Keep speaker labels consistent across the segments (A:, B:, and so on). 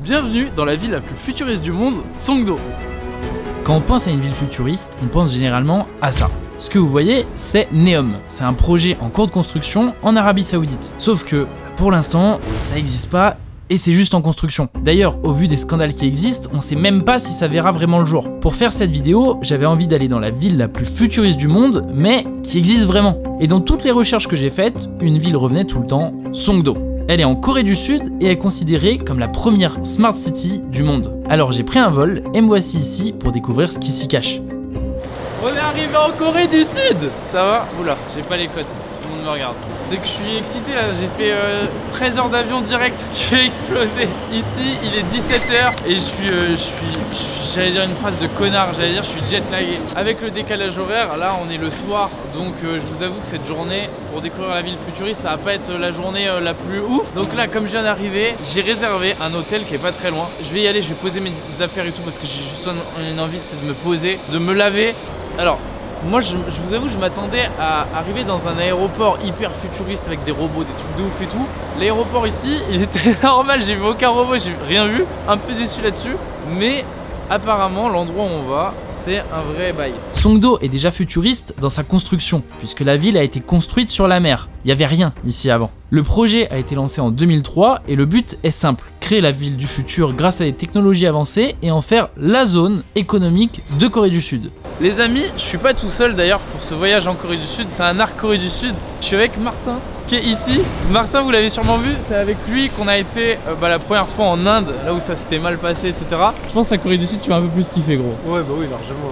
A: bienvenue dans la ville la plus futuriste du monde, Songdo.
B: Quand on pense à une ville futuriste, on pense généralement à ça. Ce que vous voyez, c'est Neom. C'est un projet en cours de construction en Arabie Saoudite. Sauf que, pour l'instant, ça n'existe pas et c'est juste en construction. D'ailleurs, au vu des scandales qui existent, on sait même pas si ça verra vraiment le jour. Pour faire cette vidéo, j'avais envie d'aller dans la ville la plus futuriste du monde, mais qui existe vraiment. Et dans toutes les recherches que j'ai faites, une ville revenait tout le temps, Songdo. Elle est en Corée du Sud et est considérée comme la première Smart City du monde. Alors j'ai pris un vol et me voici ici pour découvrir ce qui s'y cache.
A: On est arrivé en Corée du Sud. Ça va? Oula, j'ai pas les codes, tout le monde me regarde. C'est que je suis excité là, j'ai fait 13 heures d'avion direct, je vais exploser. Ici, il est 17h et j'allais dire une phrase de connard, j'allais dire je suis jet lagué. Avec le décalage horaire, là on est le soir, donc je vous avoue que cette journée, pour découvrir la ville futuriste, ça va pas être la journée la plus ouf. Donc là, comme je viens d'arriver, j'ai réservé un hôtel qui est pas très loin. Je vais y aller, je vais poser mes affaires et tout parce que j'ai juste une envie, c'est de me poser, de me laver. Alors, moi je vous avoue, je m'attendais à arriver dans un aéroport hyper futuriste avec des robots, des trucs de ouf et tout. L'aéroport ici, il était normal, j'ai vu aucun robot, j'ai rien vu. Un peu déçu là-dessus, mais apparemment l'endroit où on va, c'est un vrai bail.
B: Songdo est déjà futuriste dans sa construction, puisque la ville a été construite sur la mer. Il n'y avait rien ici avant. Le projet a été lancé en 2003 et le but est simple, créer la ville du futur grâce à des technologies avancées et en faire la zone économique de Corée du Sud.
A: Les amis, je suis pas tout seul d'ailleurs pour ce voyage en Corée du Sud, c'est un arc Corée du Sud. Je suis avec Martin qui est ici. Martin, vous l'avez sûrement vu, c'est avec lui qu'on a été la première fois en Inde, là où ça s'était mal passé, etc. Je pense que la Corée du Sud, tu vas un peu plus kiffer, gros.
C: Ouais, bah oui, largement.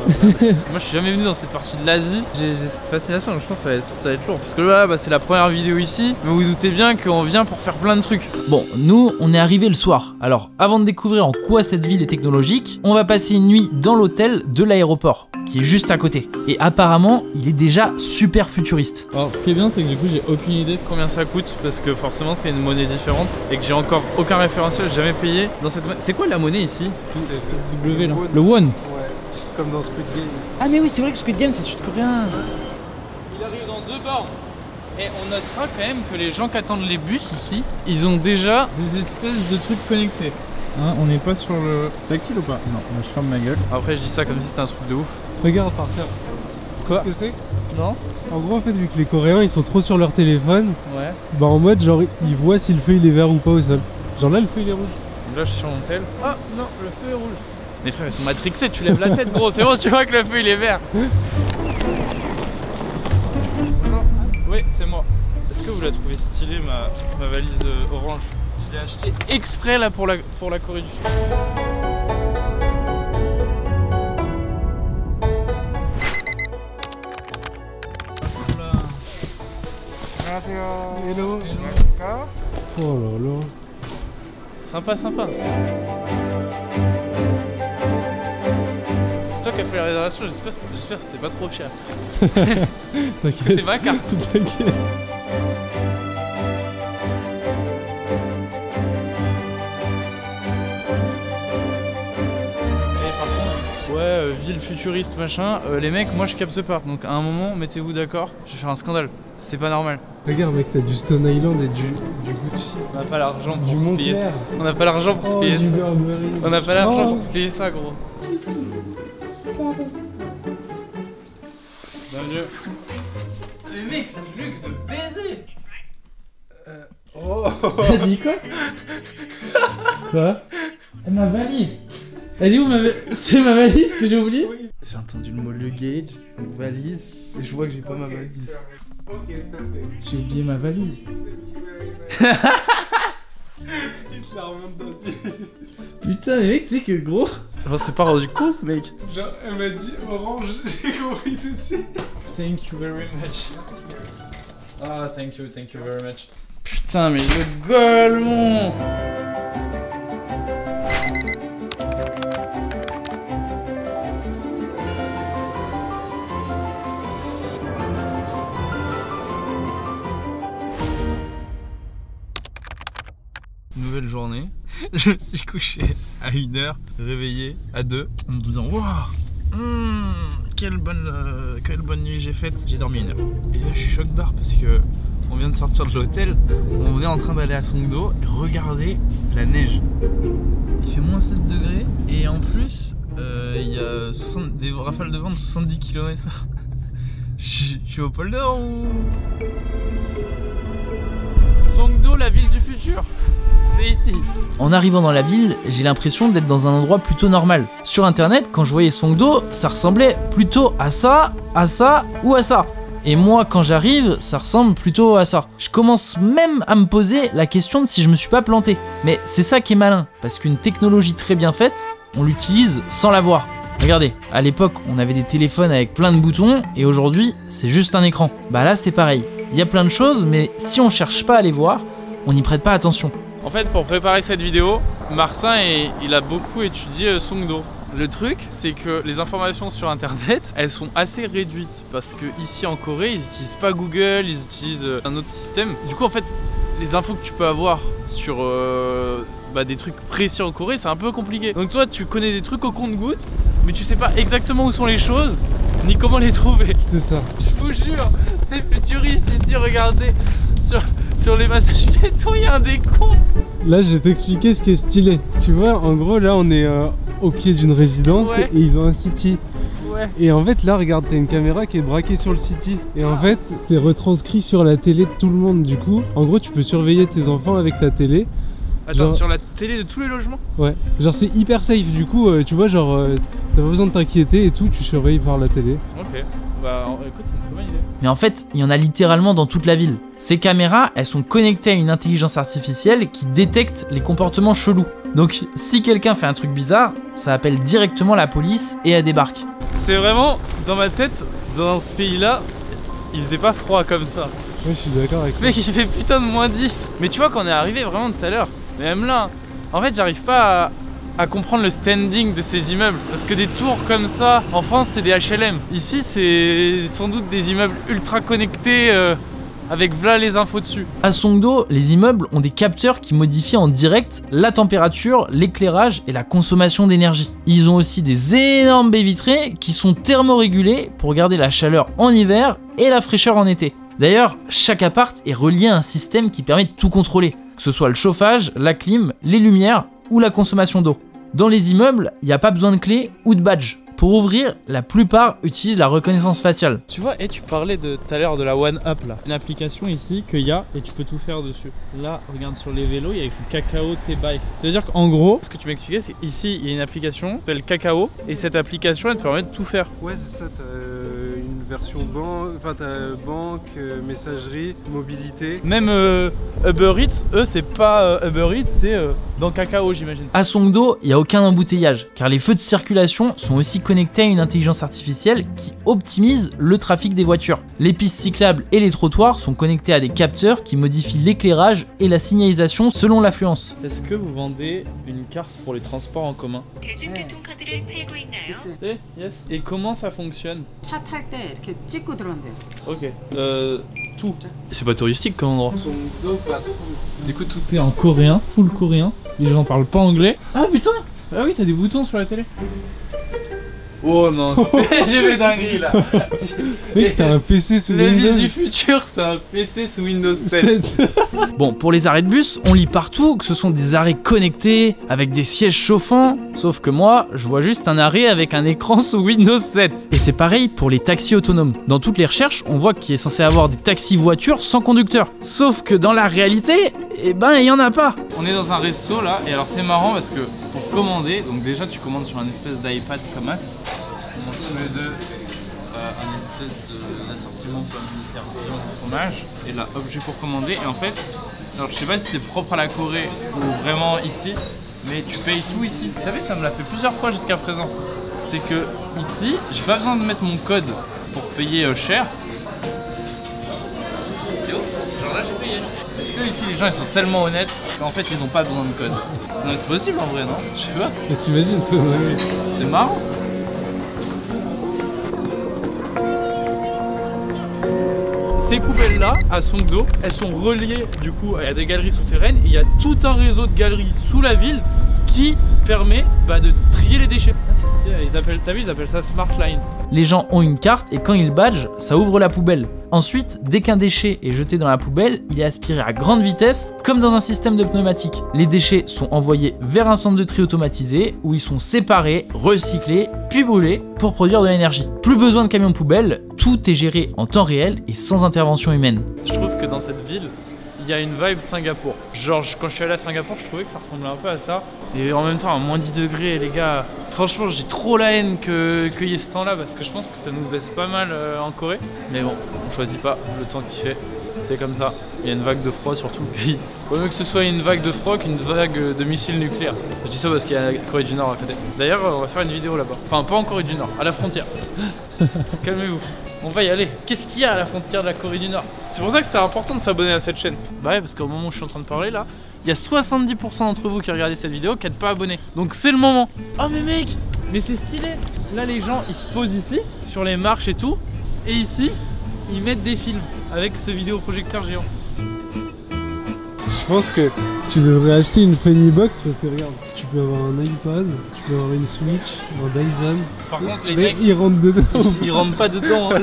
A: Moi, je suis jamais venu dans cette partie de l'Asie. J'ai cette fascination, donc je pense que ça va être lourd. Parce que là, c'est la première vidéo ici, mais vous vous doutez bien qu'on vient pour faire plein de trucs.
B: Bon, nous, on est arrivé le soir. Alors, avant de découvrir en quoi cette ville est technologique, on va passer une nuit dans l'hôtel de l'aéroport, qui est juste à côté. Et apparemment, il est déjà super futuriste.
A: Alors, ce qui est bien, c'est que du coup, j'ai aucune idée de combien ça coûte, parce que forcément, c'est une monnaie différente et que j'ai encore aucun référentiel, jamais payé dans cette monnaie. C'est quoi la monnaie ici?
C: C'est l'espèce de
A: W là. Le won.
C: Ouais, comme dans Squid Game.
A: Ah mais oui, c'est vrai que Squid Game, c'est sud-coréen. Il arrive dans 2 bornes. Et on notera quand même que les gens qui attendent les bus ici, ils ont déjà des espèces de trucs connectés. Hein, on n'est pas sur le... C'est tactile ou pas? Non, moi je ferme ma gueule. Après je dis ça comme si c'était un truc de ouf.
C: Regarde par terre.
A: Quoi?
C: Tu sais ce que c'est?
A: Non?
C: En gros, en fait, vu que les Coréens ils sont trop sur leur téléphone,
A: Ouais.
C: bah en mode genre ils voient si le feu il est vert ou pas au sol. Genre là, le feu il est rouge.
A: Là je suis sur mon tel. Ah non, le feu est rouge. Mes frères ils sont matrixés, tu lèves la tête gros, c'est bon, tu vois que le feu il est vert. Bonjour. Oui, c'est moi. Est-ce que vous la trouvez stylée ma valise orange? Je l'ai acheté exprès là pour la Corée du Sud.
C: Hello. Oh là là.
A: Sympa, sympa. C'est toi qui as fait la réservation, j'espère que c'est pas trop cher. Parce que c'est ma carte.
C: T'inquiète.
A: Ouais, ville futuriste machin, les mecs, moi je capte pas. Donc à un moment, mettez-vous d'accord, je vais faire un scandale. C'est pas normal.
C: Regarde mec, t'as du Stone Island et du Gucci.
A: On n'a pas l'argent
C: Du
A: pour se payer ça.
C: Moncler.
A: On n'a pas l'argent pour se payer ça.
C: Du Burberry.
A: On n'a pas l'argent
C: Oh.
A: pour se payer ça, gros. Bienvenue. Mais mec, c'est le luxe de baiser.
C: Oh.
B: T'as dit quoi?
C: Quoi?
B: Ma valise. Elle est où ma valise? C'est ma valise que j'ai oubliée?
C: Oui.
A: J'ai entendu le mot luggage, une valise, et je vois que j'ai pas ma valise.
C: Ok, parfait.
B: J'ai oublié ma valise.
C: Il te la remonte dans le
B: Putain mais mec, tu sais que gros...
A: Je m'en serais pas rendu compte, mec.
C: Genre, elle m'a dit orange, j'ai compris tout de suite.
A: Thank you very much. Ah, thank you very much. Putain, mais le golemon. Nouvelle journée. Je me suis couché à 1h, réveillé à 2 en me disant waouh, quelle bonne nuit j'ai faite. J'ai dormi 1 heure. Et là je suis choc barre parce que on vient de sortir de l'hôtel, on est en train d'aller à Songdo et regardez la neige. Il
B: fait moins 7 degrés et en plus il y a des rafales de vent de 70 km/h. Je suis au pôle Nord ou...
A: Songdo, la ville du futur. C'est ici.
B: En arrivant dans la ville, j'ai l'impression d'être dans un endroit plutôt normal. Sur internet, quand je voyais Songdo, ça ressemblait plutôt à ça ou à ça. Et moi, quand j'arrive, ça ressemble plutôt à ça. Je commence même à me poser la question de si je me suis pas planté. Mais c'est ça qui est malin, parce qu'une technologie très bien faite, on l'utilise sans la voir. Regardez, à l'époque, on avait des téléphones avec plein de boutons, et aujourd'hui, c'est juste un écran. Bah là, c'est pareil. Il y a plein de choses, mais si on cherche pas à les voir, on n'y prête pas attention.
A: En fait, pour préparer cette vidéo, Martin il a beaucoup étudié Songdo. Le truc, c'est que les informations sur internet, elles sont assez réduites parce que ici en Corée, ils n'utilisent pas Google, ils utilisent un autre système. Du coup, en fait, les infos que tu peux avoir sur des trucs précis en Corée, c'est un peu compliqué. Donc toi, tu connais des trucs au compte-gouttes, mais tu sais pas exactement où sont les choses, ni comment les trouver.
C: C'est ça.
A: Je vous jure, c'est futuriste ici, regardez. Sur les passages piétons, il y a un décompte.
C: Là, je vais t'expliquer ce qui est stylé. Tu vois, en gros, là, on est au pied d'une résidence et ils ont un city.
A: Ouais.
C: Et en fait, là, regarde, t'as une caméra qui est braquée sur le city. Et en fait, c'est retranscrit sur la télé de tout le monde. Du coup, en gros, tu peux surveiller tes enfants avec ta télé.
A: Attends,
C: genre...
A: sur la télé de tous les logements?
C: Ouais, genre c'est hyper safe. Du coup, tu vois, genre, t'as pas besoin de t'inquiéter et tout, tu surveilles par la télé.
A: Ok, bah écoute, c'est une très bonne idée.
B: Mais en fait, il y en a littéralement dans toute la ville. Ces caméras, elles sont connectées à une intelligence artificielle qui détecte les comportements chelous. Donc, si quelqu'un fait un truc bizarre, ça appelle directement la police et elle débarque.
A: C'est vraiment, dans ma tête, dans ce pays-là, il faisait pas froid comme ça.
C: Ouais, je suis d'accord avec toi.
A: Mec, il fait putain de moins 10. Mais tu vois qu'on est arrivé vraiment tout à l'heure, mais même là, en fait, j'arrive pas à comprendre le standing de ces immeubles. Parce que des tours comme ça, en France, c'est des HLM. Ici, c'est sans doute des immeubles ultra connectés avec v'là les infos dessus.
B: À Songdo, les immeubles ont des capteurs qui modifient en direct la température, l'éclairage et la consommation d'énergie. Ils ont aussi des énormes baies vitrées qui sont thermorégulées pour garder la chaleur en hiver et la fraîcheur en été. D'ailleurs, chaque appart est relié à un système qui permet de tout contrôler, que ce soit le chauffage, la clim, les lumières ou la consommation d'eau. Dans les immeubles, il n'y a pas besoin de clé ou de badge. Pour ouvrir, la plupart utilisent la reconnaissance faciale.
A: Tu vois, et tu parlais tout à l'heure de la One Up là. Une application ici qu'il y a et tu peux tout faire dessus. Là, regarde sur les vélos, il y a écrit Kakao T-Bike. Ça veut dire qu'en gros, ce que tu m'expliquais, c'est qu'ici, il y a une application qui s'appelle Kakao. Et cette application, elle te permet de tout faire.
C: Ouais, c'est ça, t'as une version banque, enfin t'as banque, messagerie, mobilité.
A: Même Uber Eats, eux, c'est pas Uber Eats, c'est dans Kakao, j'imagine.
B: À Songdo, il n'y a aucun embouteillage, car les feux de circulation sont aussi connectés à une intelligence artificielle qui optimise le trafic des voitures. Les pistes cyclables et les trottoirs sont connectés à des capteurs qui modifient l'éclairage et la signalisation selon l'affluence.
A: Est-ce que vous vendez une carte pour les transports en commun? Yes. Et comment ça fonctionne?
D: 차 탈 때 이렇게 찍고 들어온대요.
A: Ok. Tout. C'est pas touristique comme endroit. Du coup, tout est en coréen, full coréen. Les gens parlent pas anglais. Ah putain! Ah oui, t'as des boutons sur la télé. Oh non, j'ai fait dinguerie là.
C: Mec, c'est un PC sous
A: La
C: Windows.
A: ville du futur, c'est un PC sous Windows 7.
B: Bon, pour les arrêts de bus, on lit partout que ce sont des arrêts connectés, avec des sièges chauffants, sauf que moi, je vois juste un arrêt avec un écran sous Windows 7. Et c'est pareil pour les taxis autonomes. Dans toutes les recherches, on voit qu'il est censé avoir des taxis voitures sans conducteur. Sauf que dans la réalité, eh ben, il y en a pas.
A: On est dans un resto là, et alors c'est marrant parce que pour commander, donc déjà tu commandes sur un espèce d'iPad comme as. On tous les deux un espèce d'assortiment communautaire de fromage. Et là, objet pour commander. Et en fait, alors je sais pas si c'est propre à la Corée ou vraiment ici, mais tu payes tout ici. T'as vu, ça me l'a fait plusieurs fois jusqu'à présent. C'est que ici, j'ai pas besoin de mettre mon code pour payer cher. C'est ouf, genre là j'ai payé. Est-ce que ici les gens ils sont tellement honnêtes qu'en fait ils ont pas besoin de code? Non, c'est possible en vrai, non? Je sais pas.
C: T'imagines, toi, ouais.
A: C'est marrant. Ces poubelles là à Songdo, elles sont reliées du coup à des galeries souterraines et il y a tout un réseau de galeries sous la ville qui permet de trier les déchets. T'as vu, ils appellent ça Smart Line.
B: Les gens ont une carte et quand ils badgent, ça ouvre la poubelle. Ensuite, dès qu'un déchet est jeté dans la poubelle, il est aspiré à grande vitesse, comme dans un système de pneumatique. Les déchets sont envoyés vers un centre de tri automatisé, où ils sont séparés, recyclés, puis brûlés pour produire de l'énergie. Plus besoin de camions poubelles, tout est géré en temps réel et sans intervention humaine.
A: Je trouve que dans cette ville, il y a une vibe Singapour. Genre, quand je suis allé à Singapour, je trouvais que ça ressemblait un peu à ça. Et en même temps, à moins 10 degrés, les gars, franchement, j'ai trop la haine qu'il y ait ce temps-là parce que je pense que ça nous baisse pas mal en Corée. Mais bon, on choisit pas le temps qu'il fait. C'est comme ça. Il y a une vague de froid sur tout le pays. Vaut mieux que ce soit une vague de froid qu'une vague de missiles nucléaires. Je dis ça parce qu'il y a la Corée du Nord à côté. D'ailleurs, on va faire une vidéo là-bas. Enfin, pas en Corée du Nord, à la frontière. Calmez-vous. On va y aller. Qu'est-ce qu'il y a à la frontière de la Corée du Nord? C'est pour ça que c'est important de s'abonner à cette chaîne. Bah ouais, parce qu'au moment où je suis en train de parler là, il y a 70% d'entre vous qui regardez cette vidéo qui n'êtes pas abonnés. Donc c'est le moment. Oh mais mec, mais c'est stylé. Là les gens ils se posent ici, sur les marches et tout. Et ici, ils mettent des films avec ce vidéoprojecteur géant.
C: Je pense que tu devrais acheter une Funny Box parce que regarde, tu peux avoir un iPad, tu peux avoir une Switch, un Dyson.
A: Par contre les
C: mais
A: mecs,
C: ils rentrent dedans.
A: ils rentrent pas dedans, hein.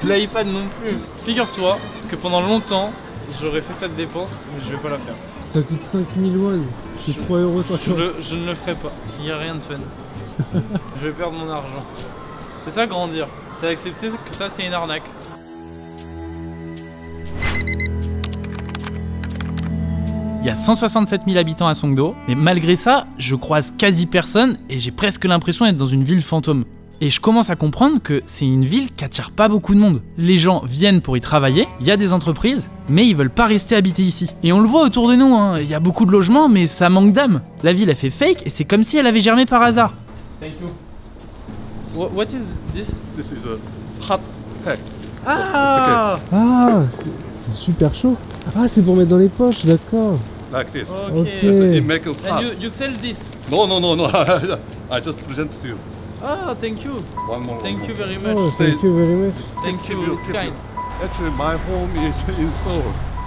A: L'iPad non plus. Figure-toi que pendant longtemps, j'aurais fait cette dépense, mais je vais pas la faire.
C: Ça coûte 5000 won, c'est 3,50 €.
A: Je ne le ferai pas, il n'y a rien de fun. Je vais perdre mon argent. C'est ça grandir, c'est accepter que ça c'est une arnaque.
B: Il y a 167 000 habitants à Songdo, mais malgré ça, je croise quasi personne et j'ai presque l'impression d'être dans une ville fantôme. Et je commence à comprendre que c'est une ville qui attire pas beaucoup de monde. Les gens viennent pour y travailler, il y a des entreprises, mais ils veulent pas rester habiter ici. Et on le voit autour de nous, hein. Il y a beaucoup de logements, mais ça manque d'âme. La ville a fait fake et c'est comme si elle avait germé par hasard.
A: Thank you. What is this?
E: This is a hot pack.
A: Ah!
C: Ah, c'est super chaud. Ah, c'est pour mettre dans les poches, d'accord.
E: Like this.
A: Ok.
C: Ok.
E: It make a
A: And
E: hot.
A: you sell this?
E: No. I just present to you.
A: Ah, thank you.
E: One more.
A: Thank you very
C: Oh,
A: much.
C: thank you very much.
A: Thank you, it's kind.
E: Actually, my home is in Seoul,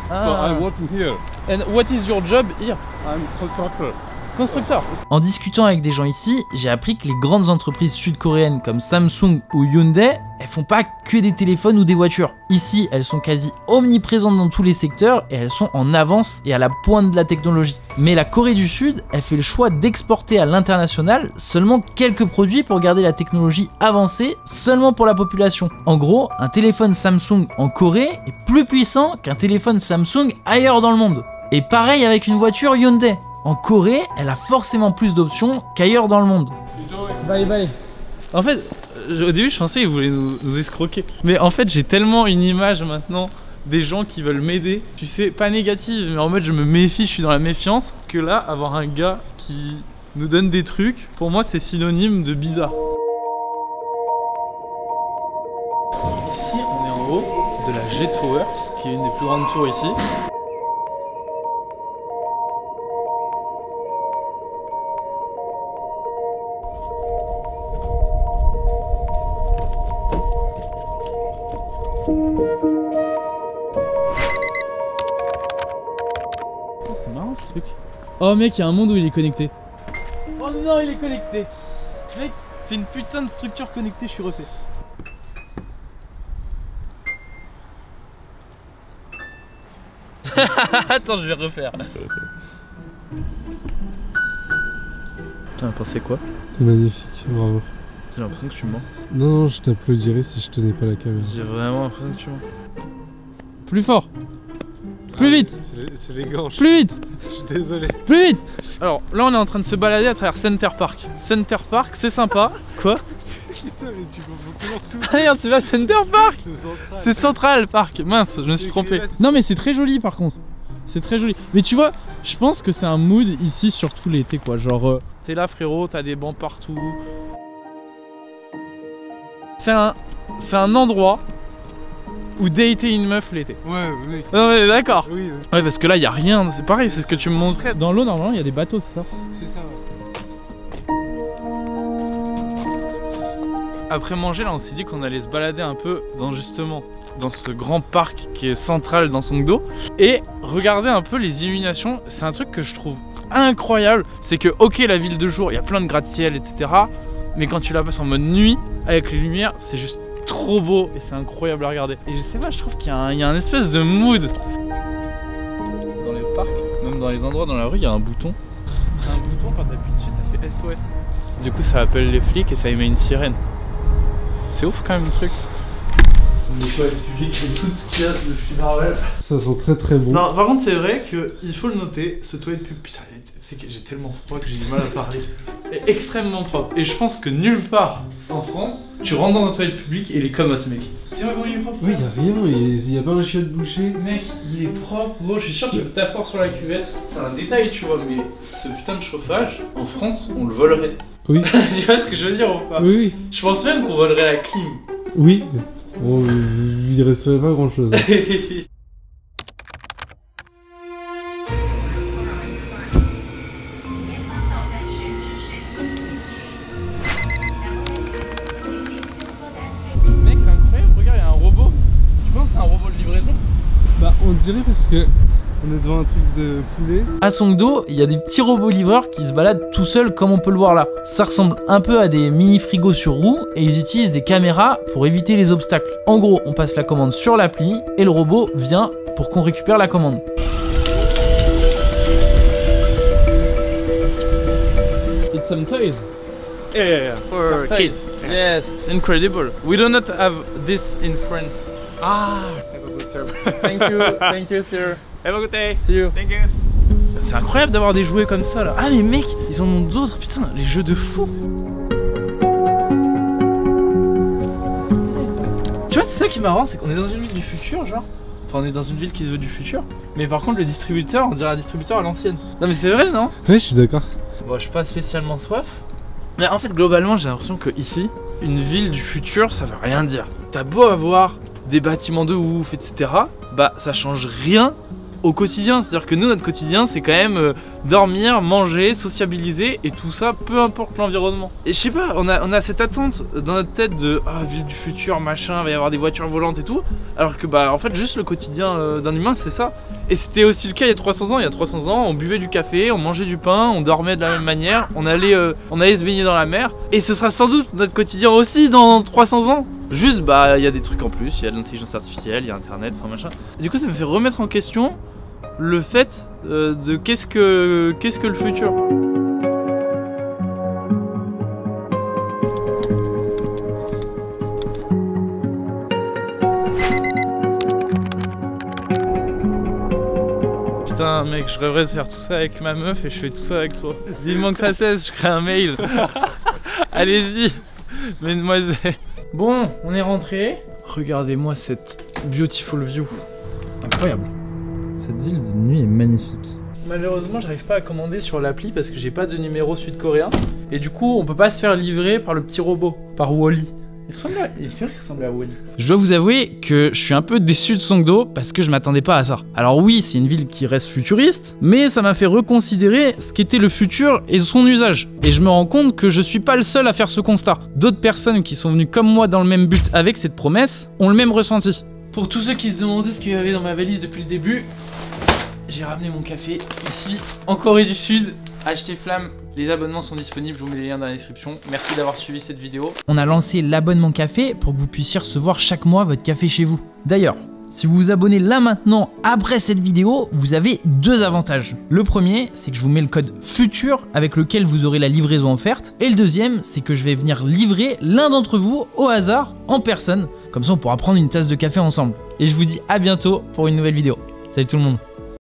E: so
A: Ah.
E: I'm working here.
A: And what is your job here?
E: I'm constructor.
A: Constructeur.
B: En discutant avec des gens ici, j'ai appris que les grandes entreprises sud-coréennes comme Samsung ou Hyundai, elles font pas que des téléphones ou des voitures. Ici, elles sont quasi omniprésentes dans tous les secteurs et elles sont en avance et à la pointe de la technologie. Mais la Corée du Sud, elle fait le choix d'exporter à l'international seulement quelques produits pour garder la technologie avancée seulement pour la population. En gros, un téléphone Samsung en Corée est plus puissant qu'un téléphone Samsung ailleurs dans le monde. Et pareil avec une voiture Hyundai. En Corée, elle a forcément plus d'options qu'ailleurs dans le monde.
A: Bye bye. En fait, au début je pensais qu'ils voulaient nous escroquer. Mais en fait j'ai tellement une image maintenant des gens qui veulent m'aider. Tu sais, pas négative, mais en mode je me méfie, je suis dans la méfiance. Que là, avoir un gars qui nous donne des trucs, pour moi c'est synonyme de bizarre. Ici on est en haut de la G-Tower, qui est une des plus grandes tours ici. C'est marrant ce truc. Oh mec, il y a un monde où il est connecté. Oh non, il est connecté. Mec, c'est une putain de structure connectée, je suis refait. Attends, je vais refaire. T'en as pensé quoi?
C: C'est magnifique, bravo.
A: J'ai l'impression que tu mens.
C: Non, je t'applaudirais si je tenais pas la caméra.
A: J'ai vraiment l'impression que tu mens. Plus fort. Plus vite.
C: C'est les gants,
A: Plus vite.
C: je suis désolé.
A: Plus vite. Alors là on est en train de se balader à travers Center Park. Center Park c'est sympa. Quoi?
C: Putain, mais tu confonds toujours tout.
A: Ah regarde, tu vas à Center Park.
C: C'est central.
A: C'est Central Park. Mince, je me suis trompé. Non mais c'est très joli par contre. C'est très joli. Mais tu vois, je pense que c'est un mood ici surtout l'été quoi. Genre t'es là frérot, t'as des bancs partout. C'est un endroit où dater une meuf l'été.
C: Ouais, oui.
A: Non mais d'accord.
C: Oui, oui.
A: Ouais parce que là il y a rien, c'est pareil, c'est ce que tu me montrais. Dans l'eau normalement il y a des bateaux, c'est ça?
C: C'est ça, ouais.
A: Après manger là on s'est dit qu'on allait se balader un peu dans ce grand parc qui est central dans Songdo et regarder un peu les illuminations. C'est un truc que je trouve incroyable, c'est que ok, la ville de jour, il y a plein de gratte-ciel, etc. Mais quand tu la passes en mode nuit, avec les lumières, c'est juste trop beau et c'est incroyable à regarder. Et je sais pas, je trouve qu'il y a un espèce de mood. Dans les parcs, même dans les endroits dans la rue, il y a un bouton. C'est un bouton, quand t'appuies dessus, ça fait SOS. Du coup, ça appelle les flics et ça émet une sirène. C'est ouf quand même le truc. Les toilettes publiques, c'est tout ce qu'il y a depuis Marvel.
C: Ça sent très très bon.
A: Non, par contre, c'est vrai qu'il faut le noter, ce toilette pub, putain, c'est que j'ai tellement froid que j'ai du mal à parler. Est extrêmement propre. Et je pense que nulle part en France, tu rentres dans un toilette public et il est comme ce mec. Tu vois comment il est propre?
C: Oui, y'a rien, il y a pas un chiotte bouché.
A: Mec, il est propre. Bon, je suis sûr que tu peux t'asseoir sur la cuvette. C'est un détail, tu vois, mais ce putain de chauffage, en France, on le volerait.
C: Oui.
A: Tu vois ce que je veux dire ou pas?
C: Oui, oui.
A: Je pense même qu'on volerait la clim.
C: Oui. Bon, il resterait pas grand chose.
A: Mec, incroyable, regarde, il y a un robot. Tu penses que c'est un robot de livraison?
C: Bah, on dirait parce que on est devant un truc de poulet.
B: À Songdo, il y a des petits robots livreurs qui se baladent tout seuls comme on peut le voir là. Ça ressemble un peu à des mini frigos sur roues et ils utilisent des caméras pour éviter les obstacles. En gros, on passe la commande sur l'appli et le robot vient pour qu'on récupère la commande.
A: It's some toys.
E: Yeah, for kids.
A: Yes, it's incredible. We do not have this in France. Ah,
E: Have a good time.
A: thank you, sir.
E: Have a good day.
A: See you.
E: Thank you.
A: C'est incroyable d'avoir des jouets comme ça là. Ah mais mec, ils en ont d'autres, putain, les jeux de fou. Tu vois, c'est ça qui est marrant, c'est qu'on est dans une ville du futur, genre. Enfin, on est dans une ville qui se veut du futur. Mais par contre, le distributeur, on dirait un distributeur à l'ancienne. Non mais c'est vrai, non?
C: Ouais, je suis d'accord.
A: Bon, je suis pas spécialement soif. Mais en fait, globalement, j'ai l'impression que ici, une ville du futur, ça veut rien dire. T'as beau avoir des bâtiments de ouf, etc. Bah, ça change rien au quotidien. C'est-à-dire que nous, notre quotidien, c'est quand même dormir, manger, sociabiliser et tout ça, peu importe l'environnement. Et je sais pas, on a cette attente dans notre tête de ah, ville du futur, machin, il va y avoir des voitures volantes et tout. Alors que bah, en fait, juste le quotidien d'un humain, c'est ça. Et c'était aussi le cas il y a 300 ans. Il y a 300 ans, on buvait du café, on mangeait du pain, on dormait de la même manière, on allait se baigner dans la mer. Et ce sera sans doute notre quotidien aussi dans 300 ans. Juste, bah, il y a des trucs en plus, il y a de l'intelligence artificielle, il y a Internet, enfin machin. Et du coup, ça me fait remettre en question le fait de qu'est-ce que le futur. Putain mec, je rêverais de faire tout ça avec ma meuf et je fais tout ça avec toi. Vivement que ça cesse, je crée un mail. Allez-y, mesdemoiselles. Bon, on est rentré. Regardez-moi cette beautiful view. Incroyable.
B: Cette ville de nuit est magnifique.
A: Malheureusement, j'arrive pas à commander sur l'appli parce que j'ai pas de numéro sud-coréen. Et du coup, on peut pas se faire livrer par le petit robot, par Wall-E. C'est vrai qu'il ressemblait à Wall-E.
B: Je dois vous avouer que je suis un peu déçu de Songdo parce que je m'attendais pas à ça. Alors oui, c'est une ville qui reste futuriste, mais ça m'a fait reconsidérer ce qu'était le futur et son usage. Et je me rends compte que je suis pas le seul à faire ce constat. D'autres personnes qui sont venues comme moi dans le même but avec cette promesse ont le même ressenti.
A: Pour tous ceux qui se demandaient ce qu'il y avait dans ma valise depuis le début, j'ai ramené mon café ici, en Corée du Sud. Achetez Flamme, les abonnements sont disponibles, je vous mets les liens dans la description. Merci d'avoir suivi cette vidéo.
B: On a lancé l'abonnement café pour que vous puissiez recevoir chaque mois votre café chez vous. D'ailleurs, si vous vous abonnez là maintenant, après cette vidéo, vous avez deux avantages. Le premier, c'est que je vous mets le code FUTUR avec lequel vous aurez la livraison offerte. Et le deuxième, c'est que je vais venir livrer l'un d'entre vous au hasard, en personne. Comme ça, on pourra prendre une tasse de café ensemble. Et je vous dis à bientôt pour une nouvelle vidéo. Salut tout le monde.